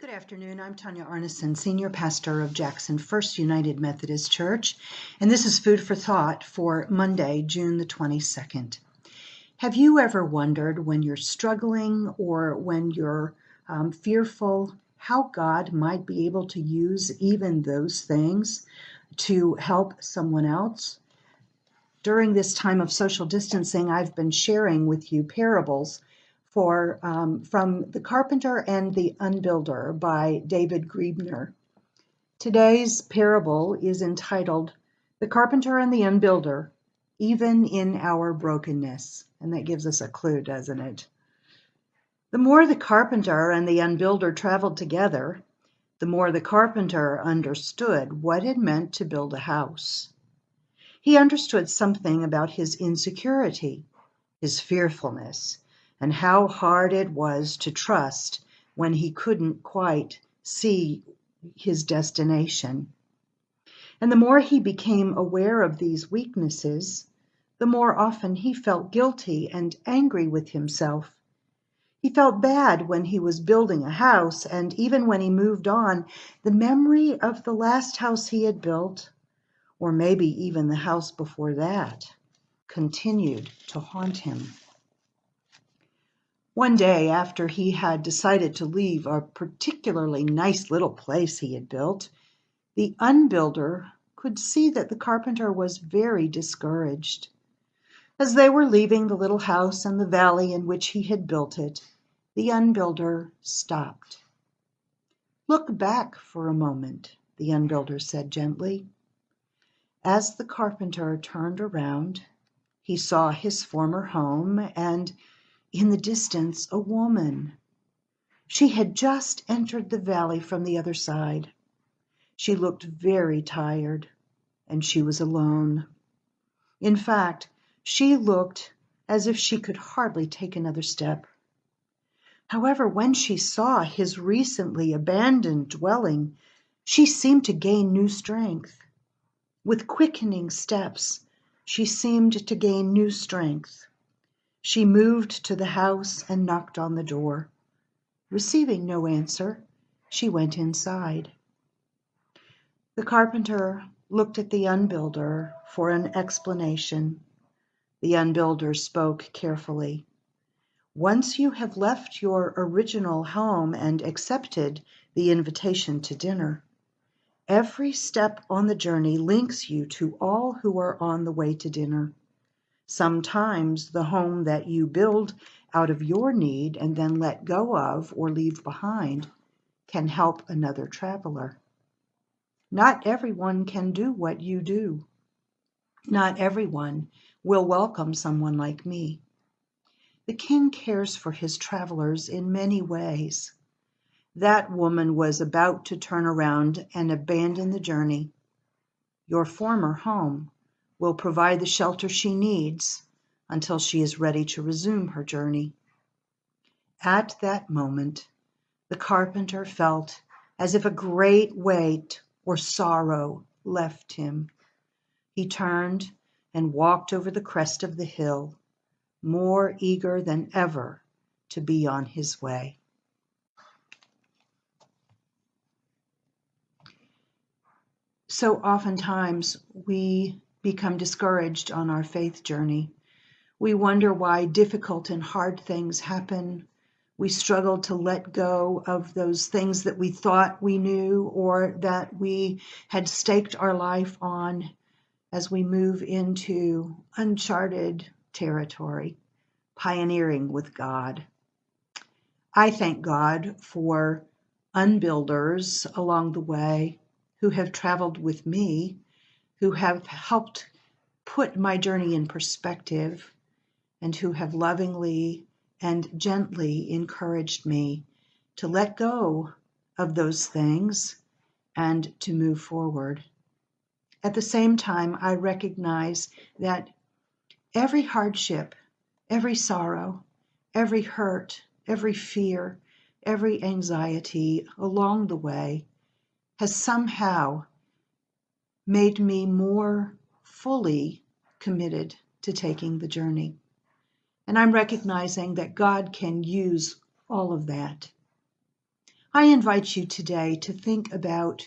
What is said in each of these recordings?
Good afternoon. I'm Tonya Arnesen, Senior Pastor of Jackson First United Methodist Church, and this is Food for Thought for Monday, June the 22nd. Have you ever wondered when you're struggling or when you're fearful how God might be able to use even those things to help someone else? During this time of social distancing, I've been sharing with you parables from The Carpenter and the Unbuilder by David Griebner. Today's parable is entitled The Carpenter and the Unbuilder, Even in Our Brokenness. And that gives us a clue, doesn't it? The more the carpenter and the unbuilder traveled together, the more the carpenter understood what it meant to build a house. He understood something about his insecurity, his fearfulness, and how hard it was to trust when he couldn't quite see his destination. And the more he became aware of these weaknesses, the more often he felt guilty and angry with himself. He felt bad when he was building a house, and even when he moved on, the memory of the last house he had built, or maybe even the house before that, continued to haunt him. One day, after he had decided to leave a particularly nice little place he had built, the unbuilder could see that the carpenter was very discouraged. As they were leaving the little house and the valley in which he had built it, the unbuilder stopped. "Look back for a moment," the unbuilder said gently. As the carpenter turned around, he saw his former home and, in the distance, a woman. She had just entered the valley from the other side. She looked very tired, and she was alone. In fact, she looked as if she could hardly take another step. However, when she saw his recently abandoned dwelling, she seemed to gain new strength. With quickening steps, she seemed to gain new strength. She moved to the house and knocked on the door. Receiving no answer, she went inside. The carpenter looked at the unbuilder for an explanation. The unbuilder spoke carefully. "Once you have left your original home and accepted the invitation to dinner, every step on the journey links you to all who are on the way to dinner. Sometimes the home that you build out of your need and then let go of or leave behind can help another traveler. Not everyone can do what you do. Not everyone will welcome someone like me. The King cares for his travelers in many ways. That woman was about to turn around and abandon the journey. Your former home will provide the shelter she needs until she is ready to resume her journey." At that moment, the carpenter felt as if a great weight or sorrow left him. He turned and walked over the crest of the hill, more eager than ever to be on his way. So oftentimes we become discouraged on our faith journey. We wonder why difficult and hard things happen. We struggle to let go of those things that we thought we knew or that we had staked our life on as we move into uncharted territory, pioneering with God. I thank God for unbuilders along the way who have traveled with me, who have helped put my journey in perspective, and who have lovingly and gently encouraged me to let go of those things and to move forward. At the same time, I recognize that every hardship, every sorrow, every hurt, every fear, every anxiety along the way has somehow made me more fully committed to taking the journey. And I'm recognizing that God can use all of that. I invite you today to think about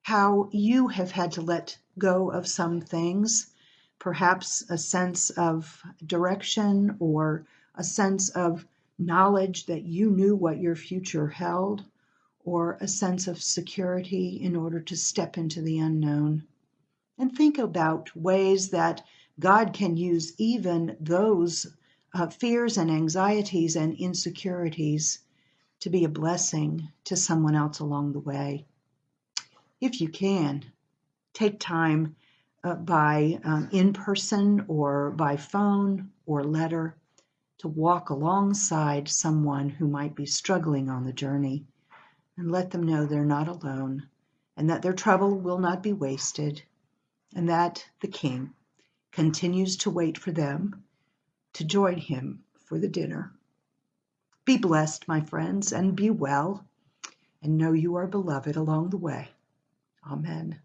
how you have had to let go of some things, perhaps a sense of direction or a sense of knowledge that you knew what your future held, or a sense of security in order to step into the unknown. And think about ways that God can use even those fears and anxieties and insecurities to be a blessing to someone else along the way. If you can, take time by in person or by phone or letter to walk alongside someone who might be struggling on the journey and let them know they're not alone and that their trouble will not be wasted and that the King continues to wait for them to join him for the dinner. Be blessed, my friends, and be well, and know you are beloved along the way. Amen.